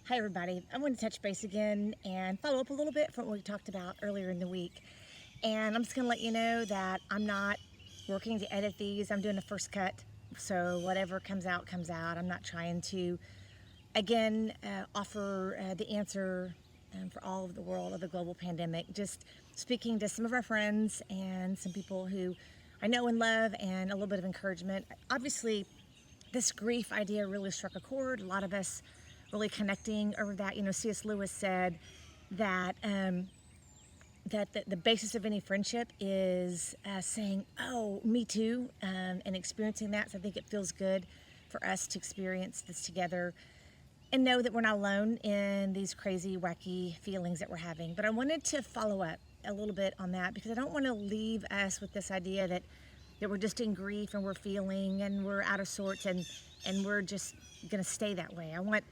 Hi everybody, I want to touch base again and follow up a little bit from what we talked about earlier in the week. And I'm just going to let you know that I'm not working to edit these. I'm doing a first cut. So whatever comes out, comes out. I'm not trying to, again, offer the answer for all of the world of the global pandemic. Just speaking to some of our friends and some people who I know and love, and a little bit of encouragement. Obviously, this grief idea really struck a chord. A lot of us really connecting over that. You know, C.S. Lewis said that the basis of any friendship is saying, "Oh, me too," and experiencing that. So I think it feels good for us to experience this together and know that we're not alone in these crazy, wacky feelings that we're having. But I wanted to follow up a little bit on that because I don't want to leave us with this idea that we're just in grief and we're feeling and we're out of sorts and we're just going to stay that way. I want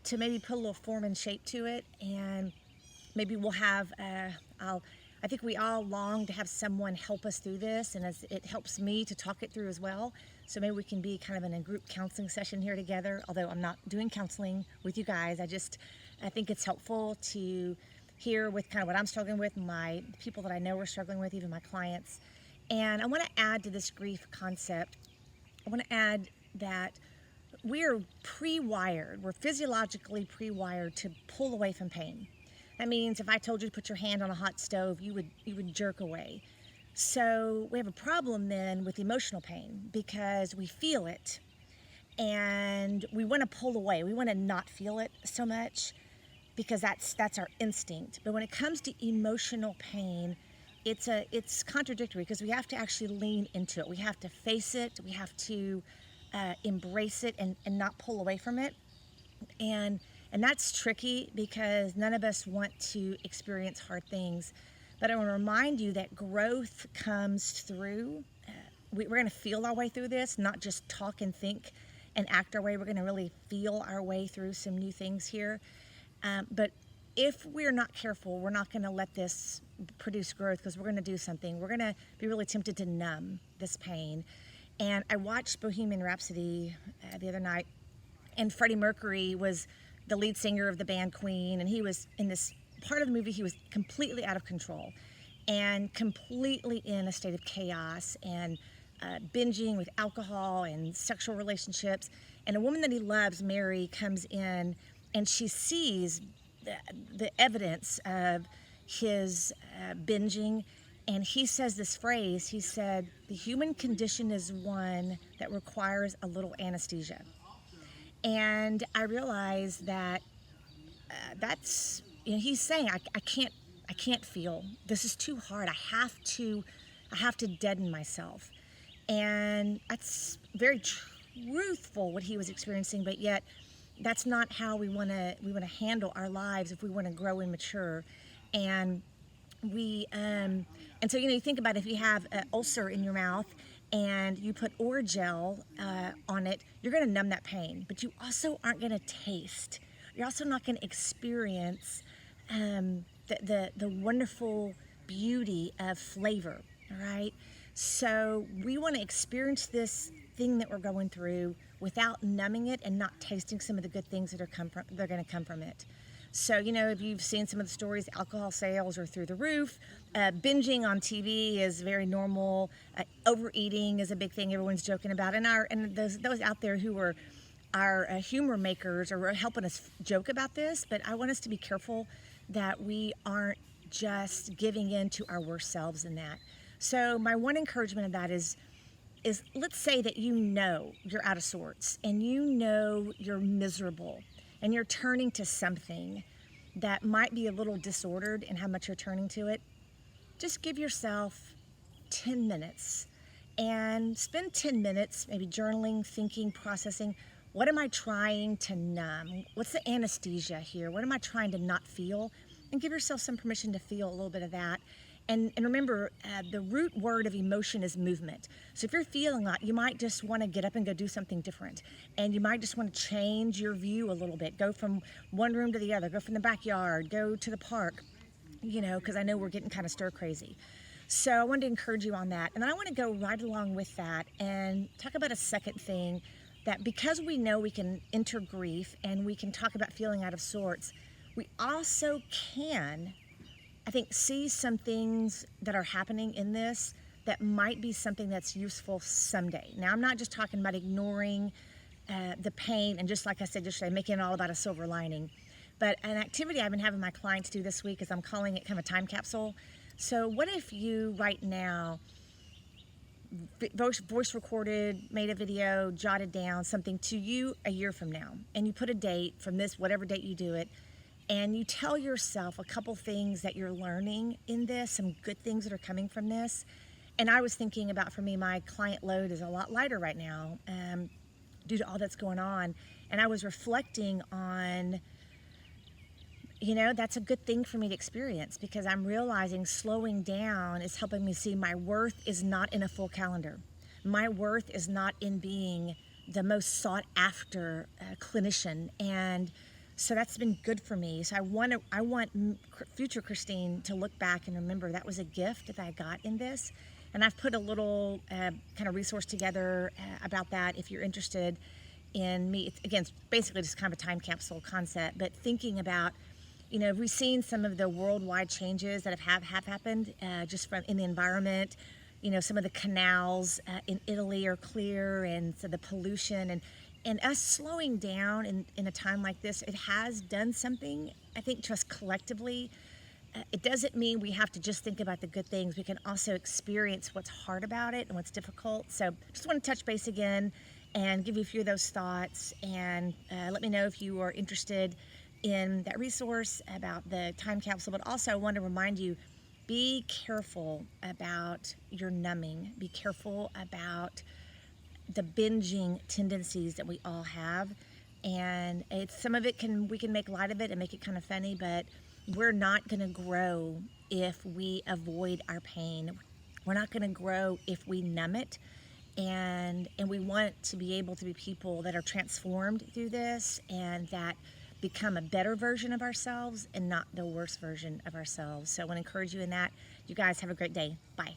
to maybe put a little form and shape to it, and maybe we'll have I think we all long to have someone help us through this, and as it helps me to talk it through as well. So maybe we can be kind of in a group counseling session here together, although I'm not doing counseling with you guys. I think it's helpful to hear with kind of what I'm struggling with, my people that I know are struggling with, even my clients. And I want to add to this grief concept, I want to add that we're pre-wired, we're physiologically pre-wired to pull away from pain. That means if I told you to put your hand on a hot stove, you would jerk away. So we have a problem then with emotional pain because we feel it and we want to pull away. We want to not feel it so much because that's our instinct. But when it comes to emotional pain, it's contradictory because we have to actually lean into it. We have to face it. We have to embrace it and not pull away from it. And that's tricky because none of us want to experience hard things. But I want to remind you that growth comes through. We're going to feel our way through this, not just talk and think and act our way. We're going to really feel our way through some new things here. But if we're not careful, we're not going to let this produce growth because we're going to do something. We're going to be really tempted to numb this pain. And I watched Bohemian Rhapsody the other night, and Freddie Mercury was the lead singer of the band Queen, and he was in this part of the movie, he was completely out of control and completely in a state of chaos and binging with alcohol and sexual relationships. And a woman that he loves, Mary, comes in and she sees the evidence of his binging, and he says this phrase. He said, "The human condition is one that requires a little anesthesia." And I realized that that's, you know, he's saying I can't feel. This is too hard. I have to deaden myself. And that's very truthful what he was experiencing, but yet that's not how we want to handle our lives if we want to grow and mature. And so, you know, you think about if you have an ulcer in your mouth and you put Orajel on it, you're going to numb that pain, but you also aren't going to taste. You're also not going to experience the wonderful beauty of flavor, all right? So we want to experience this thing that we're going through without numbing it and not tasting some of the good things that are going to come from it. So, you know, if you've seen some of the stories, alcohol sales are through the roof. Binging on TV is very normal. Overeating is a big thing everyone's joking about. And those out there who are our humor makers are helping us joke about this. But I want us to be careful that we aren't just giving in to our worst selves in that. So my one encouragement of that is let's say that you know you're out of sorts and you know you're miserable and you're turning to something that might be a little disordered in how much you're turning to it. Just give yourself 10 minutes and spend 10 minutes maybe journaling, thinking, processing. What am I trying to numb? What's the anesthesia here? What am I trying to not feel? And give yourself some permission to feel a little bit of that. And remember, the root word of emotion is movement. So if you're feeling that, you might just want to get up and go do something different. And you might just want to change your view a little bit. Go from one room to the other. Go from the backyard. Go to the park, you know, because I know we're getting kind of stir crazy. So I wanted to encourage you on that. And then I want to go right along with that and talk about a second thing that because we know we can enter grief and we can talk about feeling out of sorts, we also can, I think, see some things that are happening in this that might be something that's useful someday. Now, I'm not just talking about ignoring the pain and, just like I said yesterday, making it all about a silver lining. But an activity I've been having my clients do this week is I'm calling it kind of a time capsule. So what if you right now voice recorded, made a video, jotted down something to you a year from now, and you put a date from this, whatever date you do it, and you tell yourself a couple things that you're learning in this, some good things that are coming from this. And I was thinking about, for me, my client load is a lot lighter right now due to all that's going on. And I was reflecting on, that's a good thing for me to experience, because I'm realizing slowing down is helping me see my worth is not in a full calendar. My worth is not in being the most sought after clinician. And so that's been good for me. So I want future Christine to look back and remember that was a gift that I got in this. And I've put a little kind of resource together about that if you're interested in me. It's, again, it's basically just kind of a time capsule concept, but thinking about, we've seen some of the worldwide changes that have happened just from in the environment. Some of the canals in Italy are clear, and so the pollution and us slowing down in a time like this, it has done something, I think, to us collectively. It doesn't mean we have to just think about the good things. We can also experience what's hard about it and what's difficult. So just want to touch base again and give you a few of those thoughts, and let me know if you are interested in that resource about the time capsule. But also I want to remind you, be careful about your numbing. Be careful about the binging tendencies that we all have. And some of it we can make light of it and make it kind of funny, but we're not going to grow if we avoid our pain. We're not going to grow if we numb it. And we want to be able to be people that are transformed through this and that become a better version of ourselves and not the worst version of ourselves. So I want to encourage you in that. You guys have a great day. Bye.